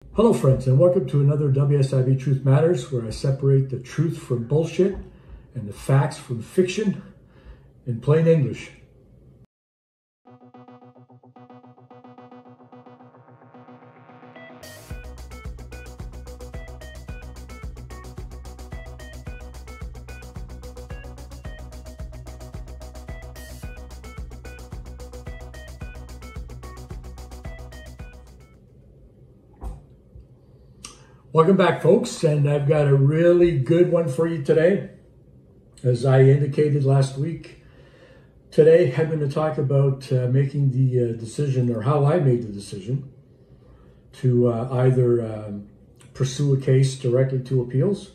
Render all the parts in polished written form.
Hello friends, and welcome to another WSIB Truth Matters, where I separate the truth from bullshit and the facts from fiction in plain English. Welcome back, folks, and I've got a really good one for you today. As I indicated last week, today I'm going to talk about making the decision, or how I made the decision to either pursue a case directly to appeals,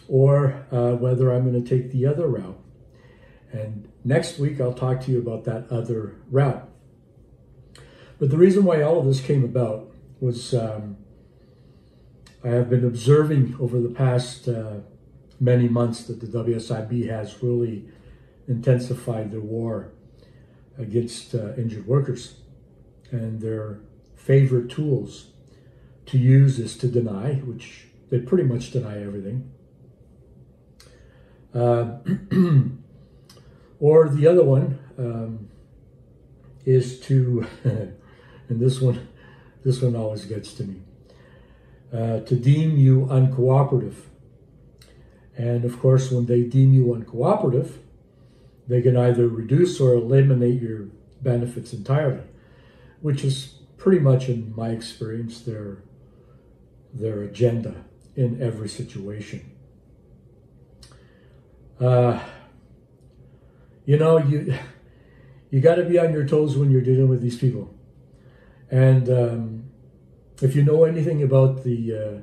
or whether I'm going to take the other route. And next week I'll talk to you about that other route. But the reason why all of this came about was I have been observing over the past many months that the WSIB has really intensified their war against injured workers. And their favorite tools to use is to deny, which they pretty much deny everything. Or the other one is to, and this one always gets to me, to deem you uncooperative. And of course, when they deem you uncooperative, they can either reduce or eliminate your benefits entirely, which is pretty much, in my experience, their agenda in every situation. You got to be on your toes when you're dealing with these people. And if you know anything about the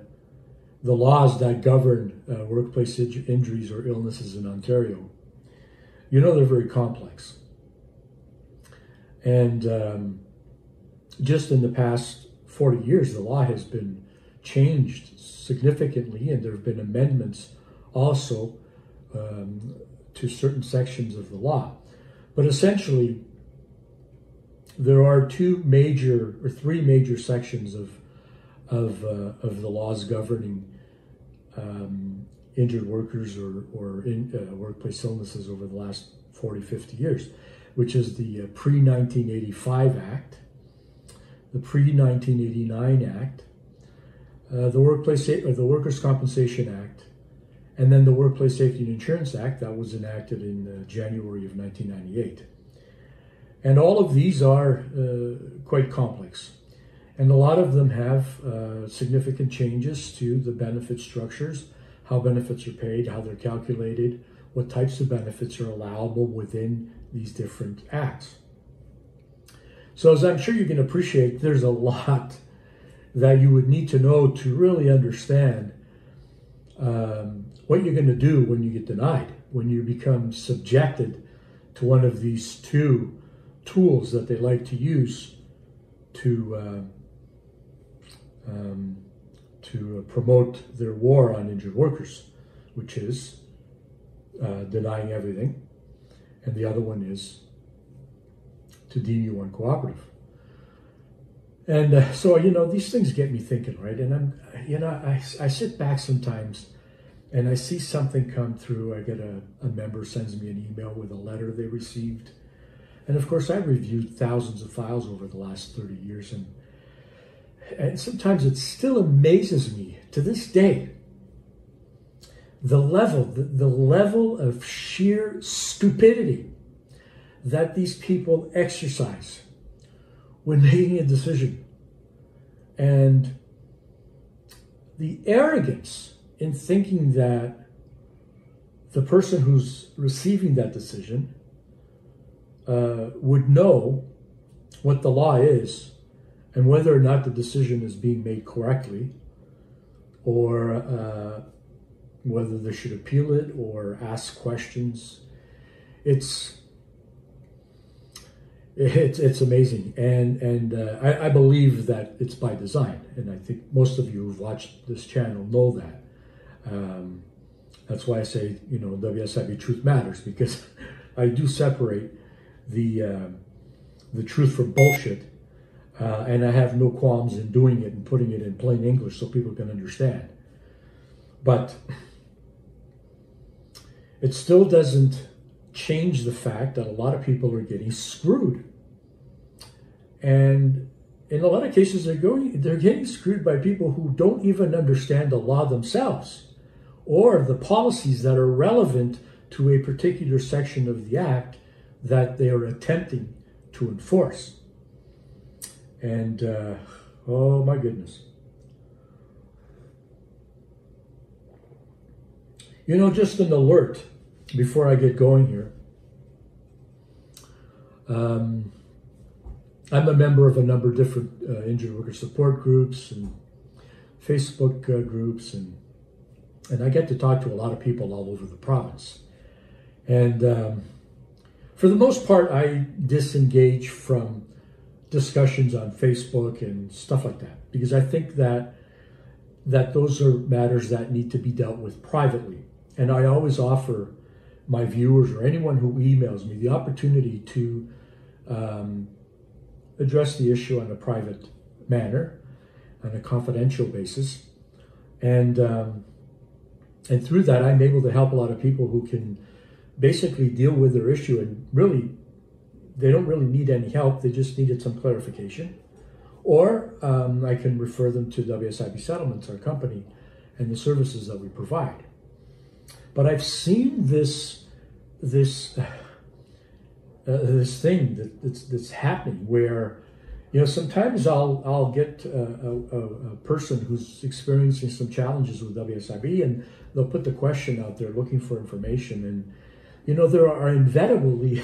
laws that govern workplace injuries or illnesses in Ontario, you know they're very complex. And just in the past 40 years, the law has been changed significantly, and there have been amendments also to certain sections of the law. But essentially, there are three major sections of the laws governing injured workers or workplace illnesses over the last 40, 50 years, which is the pre-1985 Act, the pre-1989 Act, the Workers' Compensation Act, and then the Workplace Safety and Insurance Act that was enacted in January of 1998. And all of these are quite complex. And a lot of them have significant changes to the benefit structures, how benefits are paid, how they're calculated, what types of benefits are allowable within these different acts. So as I'm sure you can appreciate, there's a lot that you would need to know to really understand what you're going to do when you get denied, when you become subjected to one of these two tools that they like to use to promote their war on injured workers, which is denying everything, and the other one is to deem you uncooperative. And so, these things get me thinking, right? And I sit back sometimes and I see something come through. I get a member sends me an email with a letter they received. And of course, I've reviewed thousands of files over the last 30 years, and sometimes it still amazes me to this day the level of sheer stupidity that these people exercise when making a decision, and the arrogance in thinking that the person who's receiving that decision would know what the law is and whether or not the decision is being made correctly, or whether they should appeal it or ask questions. It's amazing, and I believe that it's by design, and I think most of you who've watched this channel know that. That's why I say, WSIB Truth Matters, because I do separate the truth from bullshit And I have no qualms in doing it and putting it in plain English so people can understand. But it still doesn't change the fact that a lot of people are getting screwed. And in a lot of cases, they're getting screwed by people who don't even understand the law themselves or the policies that are relevant to a particular section of the act that they are attempting to enforce. And, oh my goodness. You know, just an alert before I get going here. I'm a member of a number of different injured worker support groups and Facebook groups, and I get to talk to a lot of people all over the province. And for the most part, I disengage from discussions on Facebook and stuff like that, because I think that those are matters that need to be dealt with privately. And I always offer my viewers or anyone who emails me the opportunity to address the issue on a private manner, on a confidential basis. And through that, I'm able to help a lot of people who can basically deal with their issue, and really, they don't really need any help. They just needed some clarification. Or I can refer them to WSIB Settlements, our company, and the services that we provide. But I've seen this thing that's happening where, you know, sometimes I'll get a person who's experiencing some challenges with WSIB, and they'll put the question out there looking for information, and you know, there are inevitably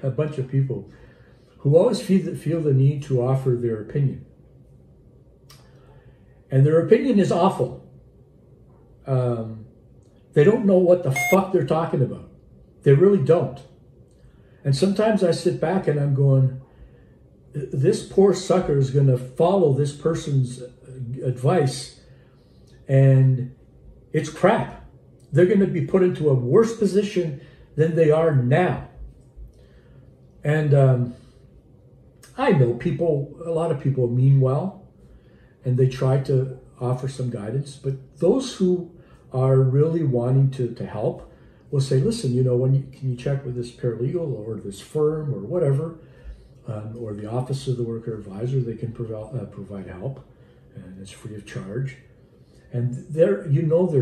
a bunch of people who always feel the need to offer their opinion, and their opinion is awful. They don't know what the fuck they're talking about. They really don't. And sometimes I sit back and I'm going, this poor sucker is going to follow this person's advice, and it's crap. They're going to be put into a worse position than they are now. And I know people, a lot of people mean well, and they try to offer some guidance, but those who are really wanting to help will say, listen, you know, can you check with this paralegal or this firm or whatever, or the office of the worker advisor? They can provide help, and it's free of charge. And they're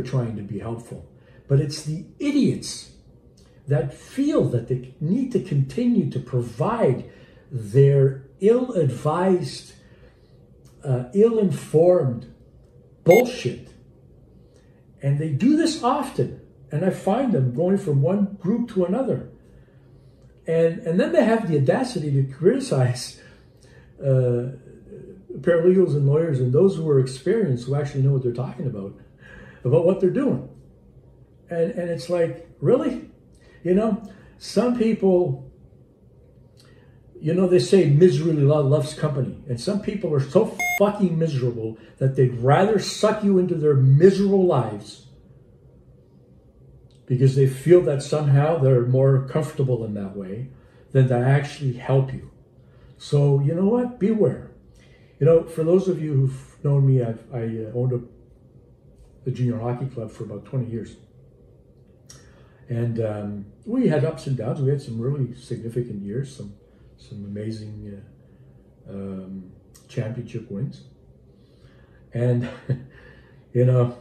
trying to be helpful, but it's the idiots that feel that they need to continue to provide their ill-advised, ill-informed bullshit. And they do this often. And I find them going from one group to another. And then they have the audacity to criticize paralegals and lawyers and those who are experienced, who actually know what they're talking about what they're doing. And it's like, really? You know, some people, you know, they say misery loves company. And some people are so fucking miserable that they'd rather suck you into their miserable lives because they feel that somehow they're more comfortable in that way than to actually help you. So, you know what? Beware. You know, for those of you who've known me, I owned a junior hockey club for about 20 years. And we had ups and downs. We had some really significant years, some amazing championship wins. And, you know,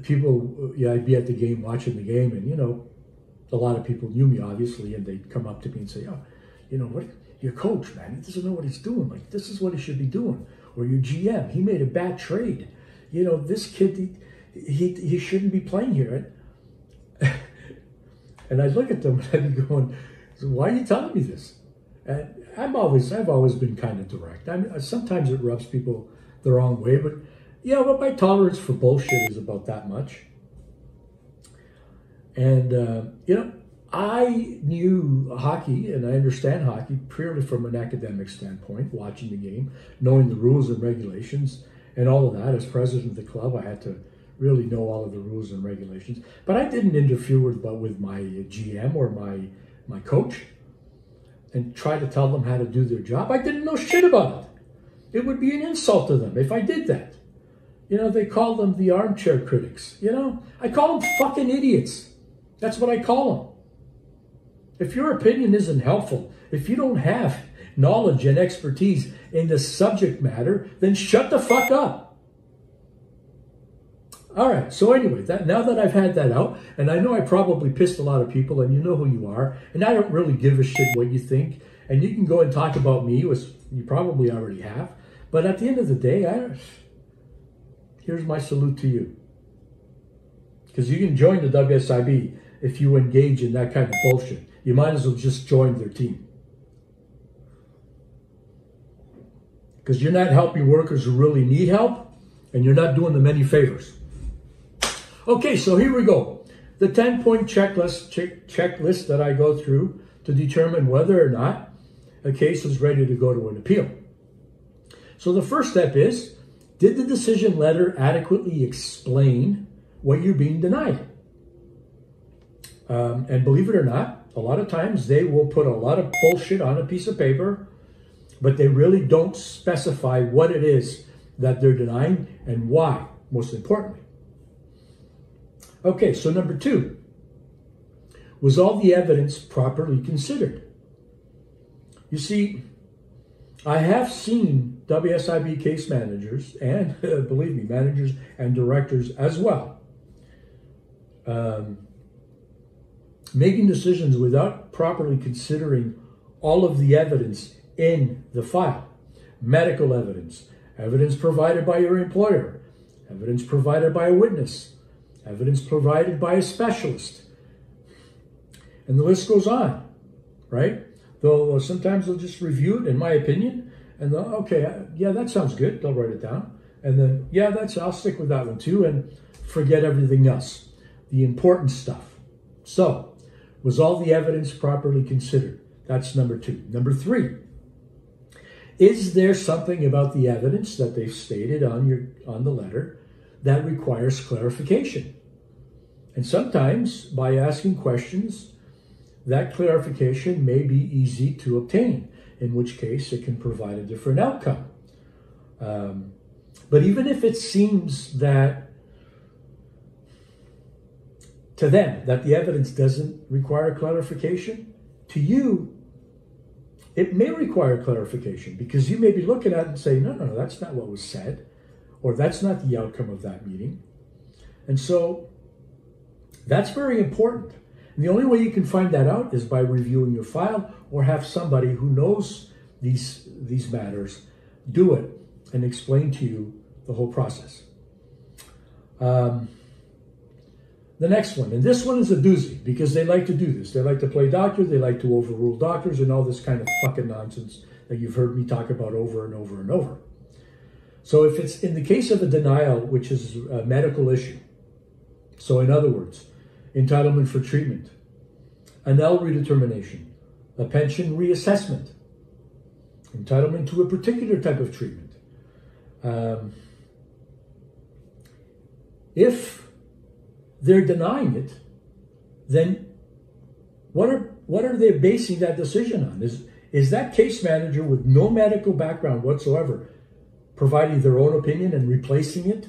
people, I'd be at the game, watching the game, and, you know, a lot of people knew me, obviously, and they'd come up to me and say, oh, you know, what, your coach, man, he doesn't know what he's doing. Like, this is what he should be doing. Or your GM, he made a bad trade. You know, this kid, he shouldn't be playing here. And I'd look at them and I'd be going, why are you telling me this? And I've always been kind of direct. I mean, sometimes it rubs people the wrong way, but yeah, but my tolerance for bullshit is about that much. And, you know, I knew hockey and I understand hockey purely from an academic standpoint, watching the game, knowing the rules and regulations and all of that. As president of the club, I had to really know all of the rules and regulations. But I didn't interfere with my GM or my coach. and try to tell them how to do their job. I didn't know shit about it. It would be an insult to them if I did that. You know, they call them the armchair critics. You know, I call them fucking idiots. That's what I call them. If your opinion isn't helpful, if you don't have knowledge and expertise in the subject matter, then shut the fuck up. All right, so anyway, now that I've had that out, and I know I probably pissed a lot of people, and you know who you are, and I don't really give a shit what you think, and you can go and talk about me, which you probably already have, but at the end of the day, here's my salute to you. Because you can join the WSIB if you engage in that kind of bullshit. You might as well just join their team. Because you're not helping workers who really need help, and you're not doing them any favors. Okay, so here we go. The 10-point checklist that I go through to determine whether or not a case is ready to go to an appeal. So the first step is, did the decision letter adequately explain what you're being denied? And believe it or not, a lot of times they will put a lot of bullshit on a piece of paper, but they really don't specify what it is that they're denying and why, most importantly. Okay, so number 2, was all the evidence properly considered? You see, I have seen WSIB case managers, and believe me, managers and directors as well, making decisions without properly considering all of the evidence in the file. Medical evidence, evidence provided by your employer, evidence provided by a witness, evidence provided by a specialist. And the list goes on, right? Though sometimes they'll just review it, in my opinion, and they'll, okay, yeah, that sounds good. They'll write it down. And then, yeah, I'll stick with that one too, and forget everything else, the important stuff. So, was all the evidence properly considered? That's number 2. Number 3, is there something about the evidence that they've stated on the letter that requires clarification? And sometimes, by asking questions, that clarification may be easy to obtain, in which case it can provide a different outcome. But even if it seems that to them that the evidence doesn't require clarification, to you, it may require clarification, because you may be looking at it and say, no, that's not what was said, or that's not the outcome of that meeting. And so that's very important. And the only way you can find that out is by reviewing your file, or have somebody who knows these matters do it and explain to you the whole process. The next one, and this one is a doozy, because they like to do this. They like to play doctor, they like to overrule doctors, and all this kind of fucking nonsense that you've heard me talk about over and over and over. So if it's in the case of a denial, which is a medical issue, so in other words, entitlement for treatment, an L redetermination, a pension reassessment, entitlement to a particular type of treatment. If they're denying it, then what are they basing that decision on? Is that case manager with no medical background whatsoever providing their own opinion and replacing it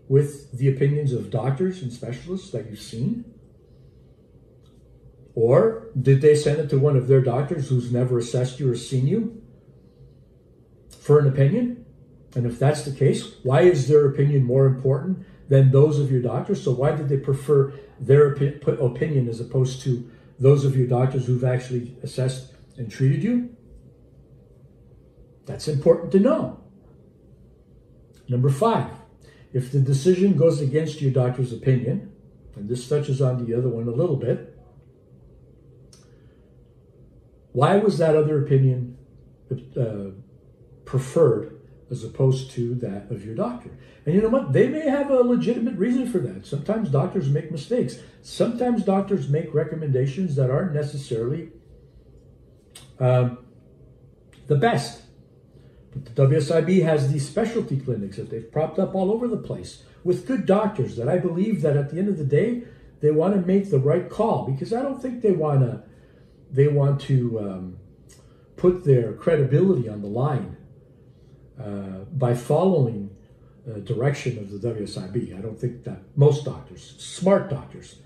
with the opinions of doctors and specialists that you've seen? Or did they send it to one of their doctors who's never assessed you or seen you for an opinion? And if that's the case, why is their opinion more important than those of your doctors? So why did they prefer their opinion as opposed to those of your doctors who've actually assessed and treated you? That's important to know. Number 5, if the decision goes against your doctor's opinion, and this touches on the other one a little bit, why was that other opinion preferred as opposed to that of your doctor? And you know what? They may have a legitimate reason for that. Sometimes doctors make mistakes. Sometimes doctors make recommendations that aren't necessarily the best. But the WSIB has these specialty clinics that they've propped up all over the place with good doctors that I believe that at the end of the day, they want to make the right call, because I don't think they want to put their credibility on the line by following the direction of the WSIB. I don't think that most doctors, smart doctors,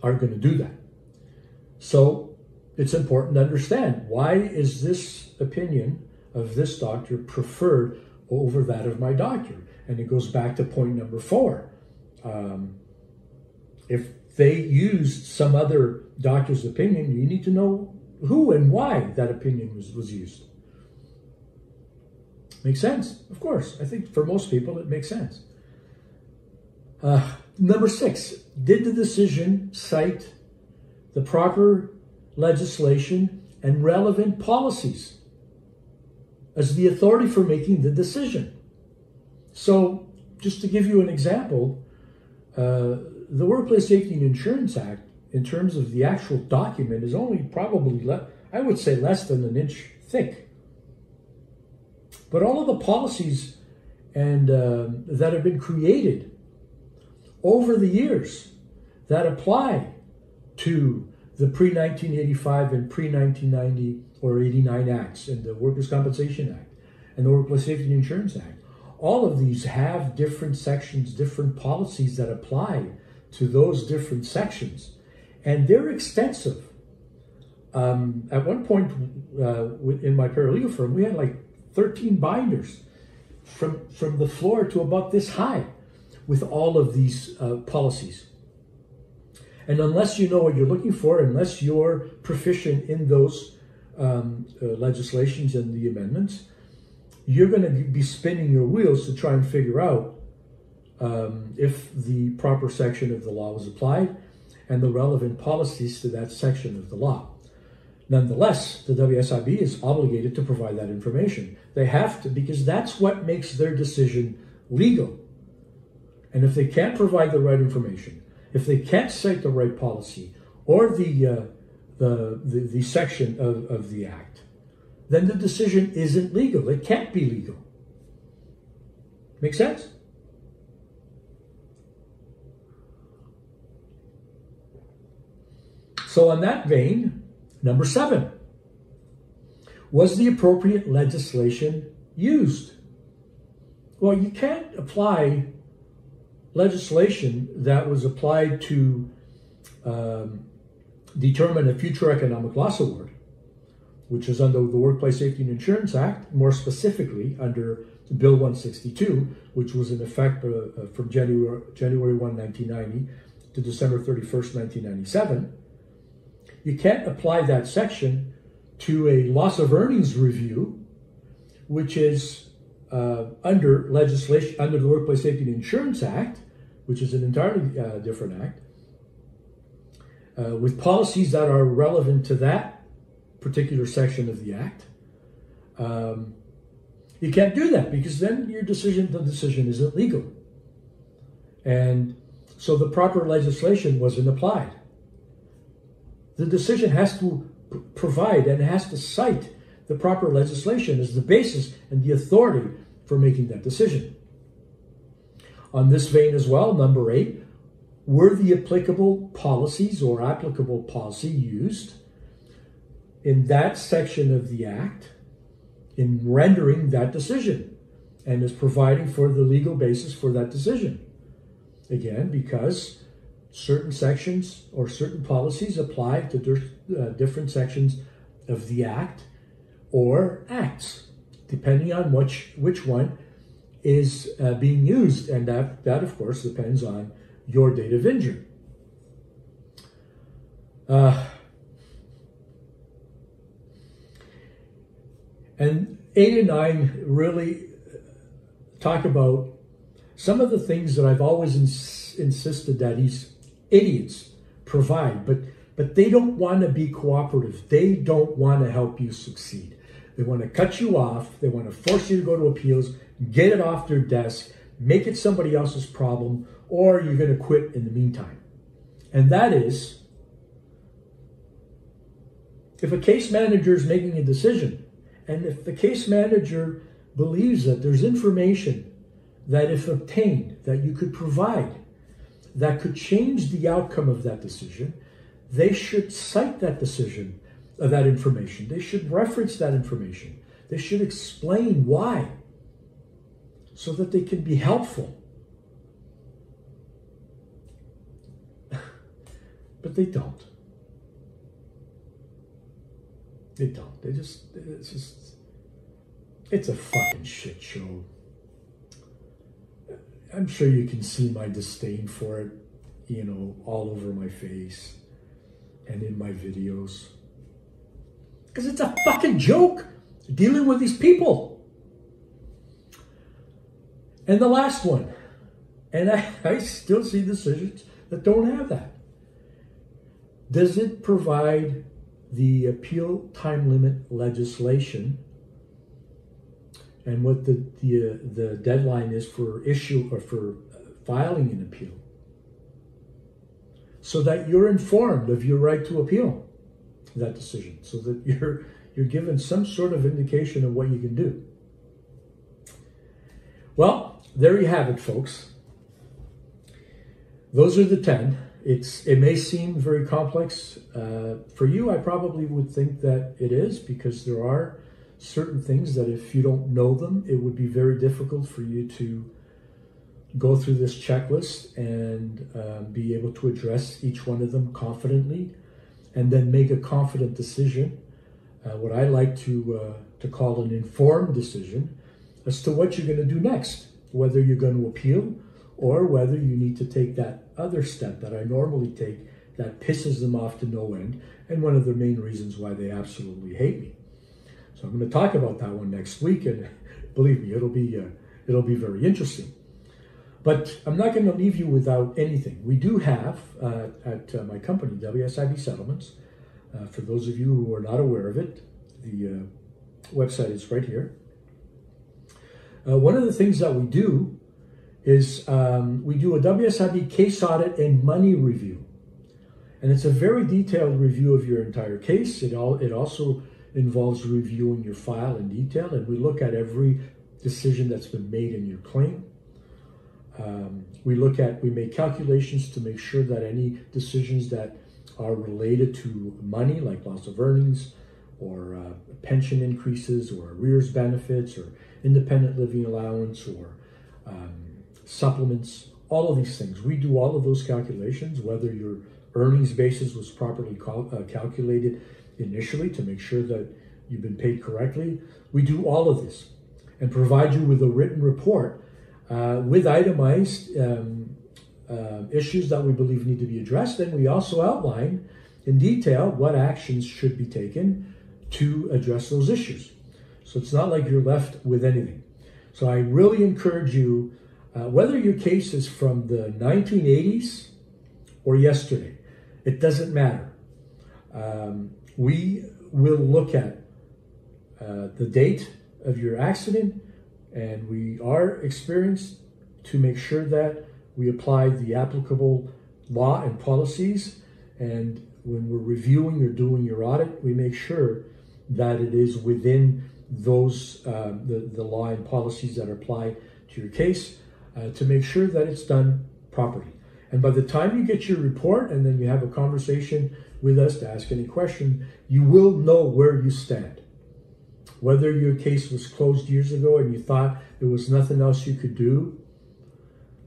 are going to do that. So it's important to understand, why is this opinion of this doctor preferred over that of my doctor? And it goes back to point number 4. If they used some other doctor's opinion, you need to know who and why that opinion was used. Makes sense? Of course. I think for most people it makes sense. Number 6, did the decision cite the proper legislation and relevant policies as the authority for making the decision? So, just to give you an example, the Workplace Safety and Insurance Act, in terms of the actual document, is only probably, I would say, less than an inch thick. But all of the policies and that have been created over the years that apply to the pre-1985 and pre-1990 or 89 Acts, and the Workers' Compensation Act and the Workplace Safety and Insurance Act, all of these have different sections, different policies that apply to those different sections. And they're extensive. At one point in my paralegal firm, we had like 13 binders from the floor to about this high with all of these policies. And unless you know what you're looking for, unless you're proficient in those legislations and the amendments, you're going to be spinning your wheels to try and figure out if the proper section of the law was applied and the relevant policies to that section of the law. Nonetheless, the WSIB is obligated to provide that information. They have to, because that's what makes their decision legal. And if they can't provide the right information, if they can't cite the right policy or the section of the act, then the decision isn't legal. It can't be legal. Make sense? So on that vein, number 7, was the appropriate legislation used? Well, you can't apply legislation that was applied to determine a future economic loss award, which is under the Workplace Safety and Insurance Act, more specifically under Bill 162, which was in effect from January 1, 1990 to December 31st, 1997. You can't apply that section to a loss of earnings review, which is under legislation, under the Workplace Safety and Insurance Act, which is an entirely different act, with policies that are relevant to that particular section of the act. You can't do that, because then the decision isn't legal. And so the proper legislation wasn't applied. The decision has to provide and has to cite the proper legislation as the basis and the authority for making that decision. On this vein as well, number 8, were the applicable policies or applicable policy used in that section of the act in rendering that decision and is providing for the legal basis for that decision? Again, because certain sections or certain policies apply to different sections of the act or acts, depending on which one is being used. And that, of course, depends on your date of injury. And 8 and 9 really talk about some of the things that I've always insisted that these idiots provide, but they don't want to be cooperative. They don't want to help you succeed. They want to cut you off. They want to force you to go to appeals, get it off their desk, make it somebody else's problem, or you're going to quit in the meantime. And that is, if a case manager is making a decision, and if the case manager believes that there's information that, if obtained, that you could provide, that could change the outcome of that decision, they should cite that decision that information. They should reference that information. They should explain why, so that they can be helpful. But they don't. They don't. It's a fucking shit show. I'm sure you can see my disdain for it, you know, all over my face and in my videos. Because it's a fucking joke dealing with these people. And the last one, and I still see decisions that don't have that. Does it provide the appeal time limit legislation and what the deadline is for issue or for filing an appeal, so that you're informed of your right to appeal that decision, so that you're given some sort of indication of what you can do? Well, there you have it, folks. Those are the 10. It may seem very complex. For you, I probably would think that it is, because there are certain things that if you don't know them, it would be very difficult for you to go through this checklist and be able to address each one of them confidently and then make a confident decision, what I like to call an informed decision as to what you're going to do next, whether you're going to appeal or whether you need to take that other step that I normally take that pisses them off to no end, and one of the main reasons why they absolutely hate me. So I'm going to talk about that one next week, and believe me, it'll be very interesting. But I'm not going to leave you without anything. We do have at my company, WSIB Settlements, for those of you who are not aware of it, the website is right here. One of the things that we do is we do a WSIB case audit and money review. And it's a very detailed review of your entire case. It also involves reviewing your file in detail, and we look at every decision that's been made in your claim. We make calculations to make sure that any decisions that are related to money, like loss of earnings, or pension increases, or arrears benefits, or independent living allowance, or supplements, all of these things. We do all of those calculations, whether your earnings basis was properly calculated initially to make sure that you've been paid correctly. We do all of this and provide you with a written report with itemized issues that we believe need to be addressed. And we also outline in detail what actions should be taken to address those issues. So it's not like you're left with anything. So I really encourage you, whether your case is from the 1980s or yesterday, it doesn't matter. We will look at the date of your accident, and we are experienced to make sure that we apply the applicable law and policies. And when we're reviewing or doing your audit, we make sure that it is within those the law and policies that apply to your case, to make sure that it's done properly. And by the time you get your report and then you have a conversation with us to ask any question, you will know where you stand. Whether your case was closed years ago and you thought there was nothing else you could do,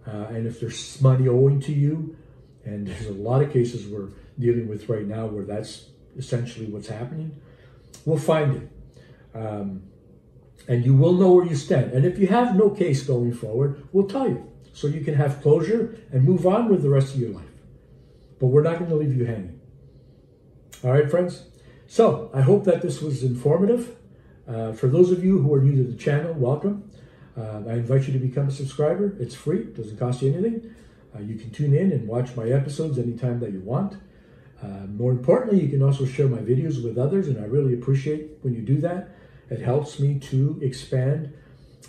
and if there's money owing to you, and there's a lot of cases we're dealing with right now where that's essentially what's happening, we'll find it. And you will know where you stand. And if you have no case going forward, we'll tell you, so you can have closure and move on with the rest of your life. But we're not going to leave you hanging. All right, friends? So I hope that this was informative. For those of you who are new to the channel, welcome. I invite you to become a subscriber. It's free. It doesn't cost you anything. You can tune in and watch my episodes anytime that you want. More importantly, you can also share my videos with others, and I really appreciate when you do that. It helps me to expand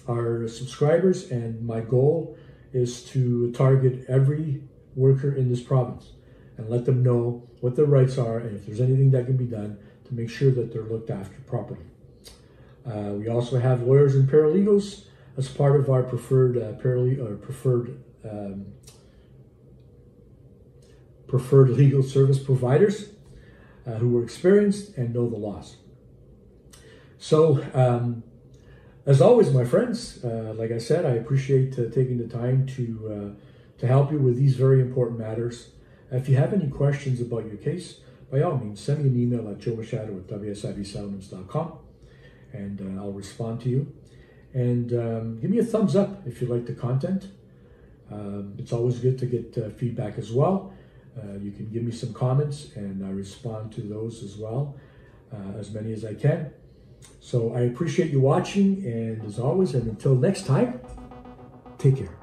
our subscribers, and my goal is to target every worker in this province and let them know what their rights are and if there's anything that can be done to make sure that they're looked after properly. We also have lawyers and paralegals as part of our preferred preferred legal service providers. who were experienced and know the laws. So, as always, my friends, like I said, I appreciate taking the time to help you with these very important matters. If you have any questions about your case, by all means, send me an email at joemachado@wsibsettlements.com, and I'll respond to you. And give me a thumbs up if you like the content. It's always good to get feedback as well. You can give me some comments, and I respond to those as well, as many as I can. So I appreciate you watching, and as always, and until next time, take care.